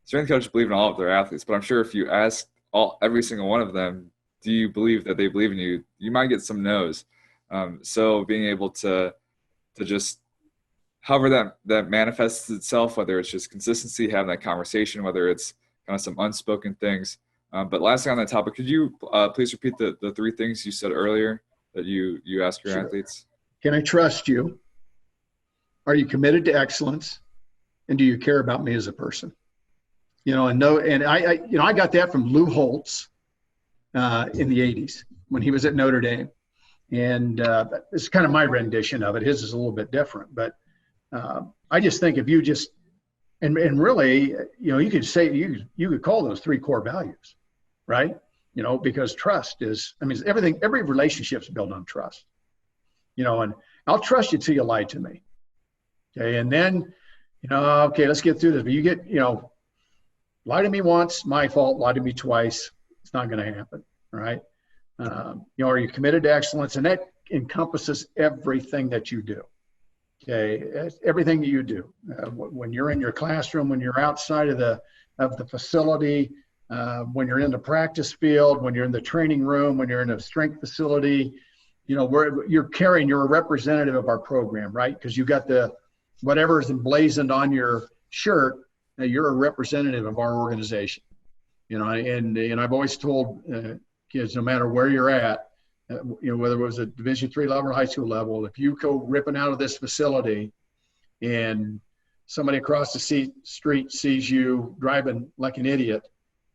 strength coaches believe in all of their athletes. But I'm sure if you ask every single one of them, do you believe that they believe in you? You might get some no's. So being able to just however that manifests itself, whether it's just consistency, having that conversation, whether it's kind of some unspoken things. But lastly on that topic, could you please repeat the three things you said earlier that you ask your athletes? Can I trust you? Are you committed to excellence? And do you care about me as a person? I got that from Lou Holtz in the 80s when he was at Notre Dame. And it's kind of my rendition of it. His is a little bit different. But I just think if you just, and really, you could say, you could call those three core values, right? Because trust is, every relationship's built on trust. And I'll trust you till you lie to me. Okay. And then, okay, let's get through this. But you get, lie to me once, my fault. Lie to me twice, it's not going to happen. Right. Are you committed to excellence? And that encompasses everything that you do. Okay. Everything that you do. When you're in your classroom, when you're outside of the facility, when you're in the practice field, when you're in the training room, when you're in a strength facility, you're a representative of our program, right? Because you got whatever is emblazoned on your shirt, you're a representative of our organization. And I've always told kids, no matter where you're at, whether it was a Division III level or high school level, if you go ripping out of this facility and somebody across the street sees you driving like an idiot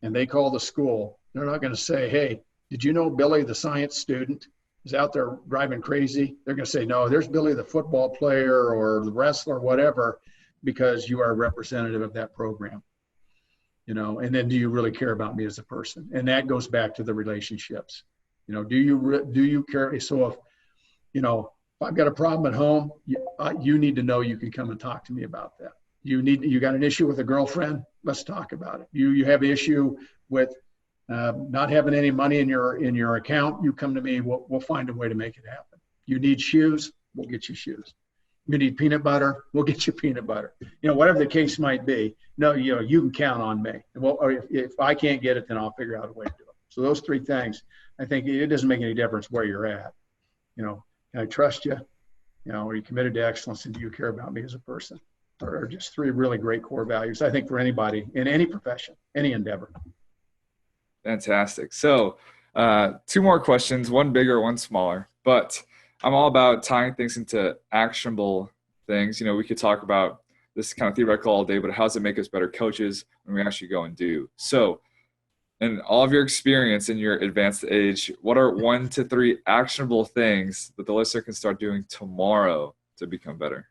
and they call the school, they're not going to say, hey, did you know Billy, the science student, is out there driving crazy? They're going to say, no, there's Billy, the football player or the wrestler, whatever, because you are a representative of that program. And then do you really care about me as a person? And that goes back to the relationships. Do you care? So if I've got a problem at home, you need to know you can come and talk to me about that. You got an issue with a girlfriend? Let's talk about it. You have an issue with not having any money in your account? You come to me. We'll find a way to make it happen. You need shoes? We'll get you shoes. You need peanut butter? We'll get you peanut butter. Whatever the case might be. No, you can count on me. Well, or if I can't get it, then I'll figure out a way to do it. So those three things, I think it doesn't make any difference where you're at. Can I trust you? Are you committed to excellence, and do you care about me as a person? Are just three really great core values, I think, for anybody in any profession, any endeavor. Fantastic. So 2 more questions, one bigger, one smaller, but I'm all about tying things into actionable things. We could talk about this kind of theoretical all day, but how does it make us better coaches when we actually go and do? So in all of your experience in your advanced age, what are 1 to 3 actionable things that the listener can start doing tomorrow to become better?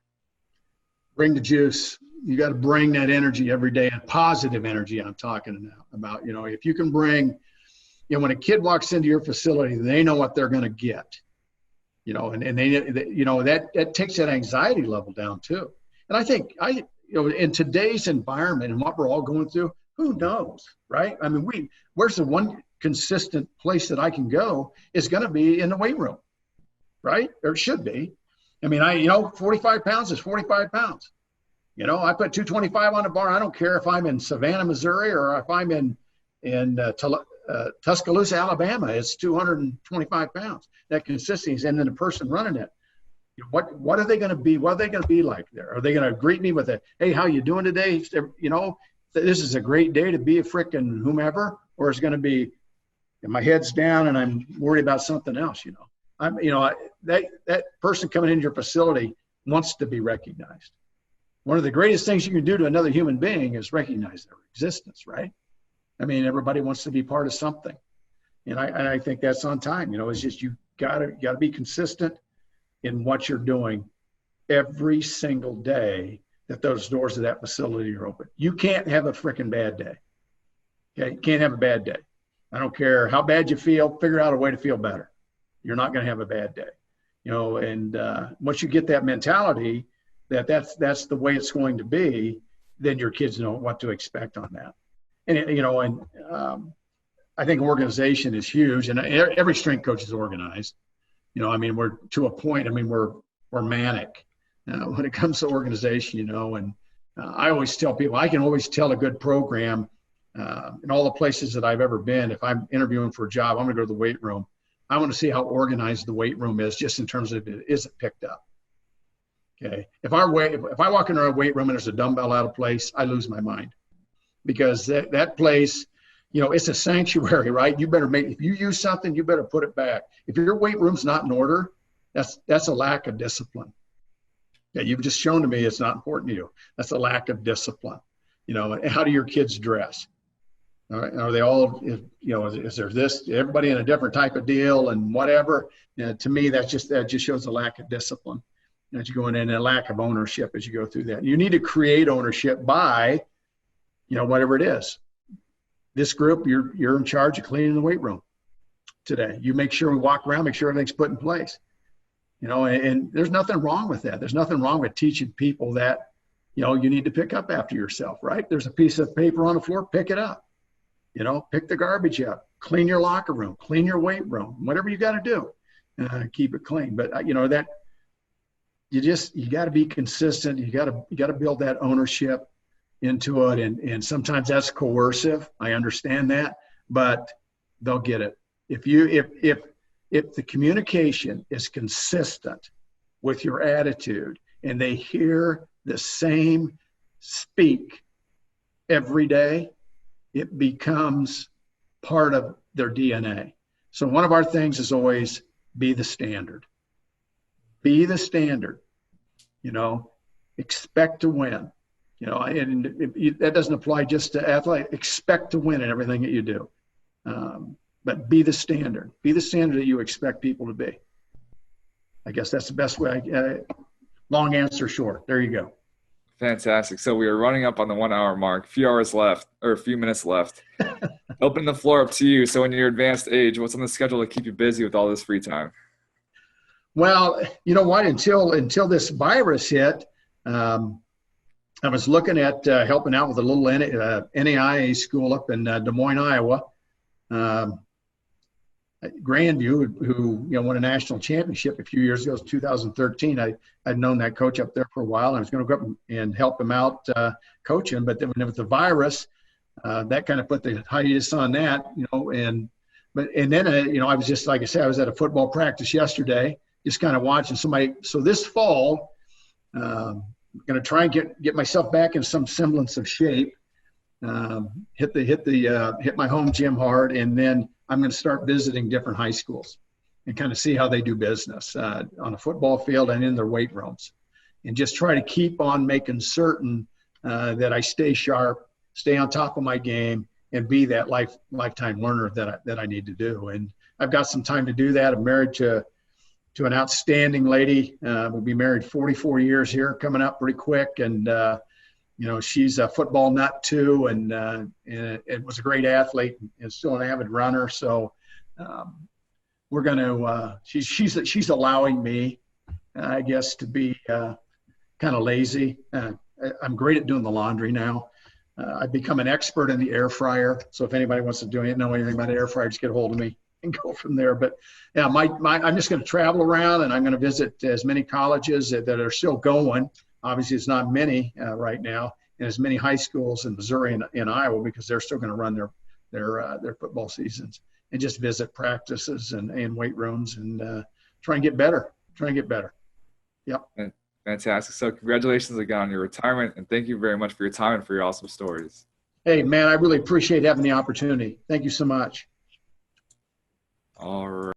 Bring the juice. You got to bring that energy every day, and positive energy I'm talking about. If you can bring, when a kid walks into your facility, they know what they're going to get. And they that takes that anxiety level down too. And I think in today's environment and what we're all going through, who knows, right? I mean, where's the one consistent place that I can go is going to be in the weight room, right? Or it should be. I mean, 45 pounds is 45 pounds. I put 225 on the bar. I don't care if I'm in Savannah, Missouri, or if I'm in Tuscaloosa, Alabama. It's 225 pounds. That consistency, and then the person running it. What are they going to be? What are they going to be like there? Are they going to greet me with hey, how you doing today? This is a great day to be a frickin' whomever, or it's going to be, my head's down and I'm worried about something else. That person coming into your facility wants to be recognized. One of the greatest things you can do to another human being is recognize their existence, right? I mean, everybody wants to be part of something. And I think that's on time. It's just, you gotta be consistent in what you're doing every single day that those doors of that facility are open. You can't have a freaking bad day. Okay, you can't have a bad day. I don't care how bad you feel, figure out a way to feel better. You're not going to have a bad day. And once you get that mentality that's the way it's going to be, then your kids know what to expect on that. And I think organization is huge, and every strength coach is organized. We're to a point. We're manic when it comes to organization. And I always tell people, I can always tell a good program in all the places that I've ever been. If I'm interviewing for a job, I'm going to go to the weight room. I want to see how organized the weight room is, just in terms of, is it picked up? Okay. If I walk into a weight room and there's a dumbbell out of place, I lose my mind, because that place, it's a sanctuary, right? If you use something, you better put it back. If your weight room's not in order, that's a lack of discipline. Yeah, you've just shown to me it's not important to you. That's a lack of discipline. How do your kids dress? All right. Are they all, is there everybody in a different type of deal and whatever? To me, that just shows a lack of discipline as you go in, and a lack of ownership as you go through that. You need to create ownership by, whatever it is. This group, you're in charge of cleaning the weight room today. You make sure we walk around, make sure everything's put in place. And there's nothing wrong with that. There's nothing wrong with teaching people that, you need to pick up after yourself, right? There's a piece of paper on the floor, pick it up. Pick the garbage up, clean your locker room, clean your weight room, whatever you got to do, keep it clean. But that you got to be consistent. You got to build that ownership into it. And sometimes that's coercive. I understand that, but they'll get it. If the communication is consistent with your attitude, and they hear the same speak every day, it becomes part of their DNA. So one of our things is always be the standard. Be the standard. Expect to win. And that doesn't apply just to athletes. Expect to win in everything that you do. But be the standard. Be the standard that you expect people to be. I guess that's the best way. Long answer short. There you go. Fantastic. So we are running up on the 1 hour mark, a few minutes left. Open the floor up to you. So in your advanced age, what's on the schedule to keep you busy with all this free time? Well, you know what, until this virus hit, I was looking at helping out with a little NAIA school up in Des Moines, Iowa. Grandview, who won a national championship a few years ago, it was 2013. I'd known that coach up there for a while, and I was going to go up and help him out coaching. But then with the virus, that kind of put the hiatus on that, and then I was just, like I said, I was at a football practice yesterday, just kind of watching somebody. So this fall, I'm going to try and get myself back in some semblance of shape. Hit my home gym hard, and then I'm going to start visiting different high schools and kind of see how they do business on a football field and in their weight rooms, and just try to keep on making certain that I stay sharp, stay on top of my game, and be that lifetime learner that I need to do. And I've got some time to do that. I'm married to an outstanding lady. We'll be married 44 years here, coming up pretty quick, and she's a football nut too, and it was a great athlete and still an avid runner. So we're going to. She's allowing me, I guess, to be kind of lazy. I'm great at doing the laundry now. I've become an expert in the air fryer. So if anybody wants to know anything about air fryer, just get a hold of me and go from there. But yeah, I'm just going to travel around, and I'm going to visit as many colleges that are still going. Obviously, it's not many right now, and as many high schools in Missouri and Iowa, because they're still going to run their football seasons, and just visit practices and weight rooms and try and get better. Yep. Fantastic. So congratulations again on your retirement, and thank you very much for your time and for your awesome stories. Hey, man, I really appreciate having the opportunity. Thank you so much. All right.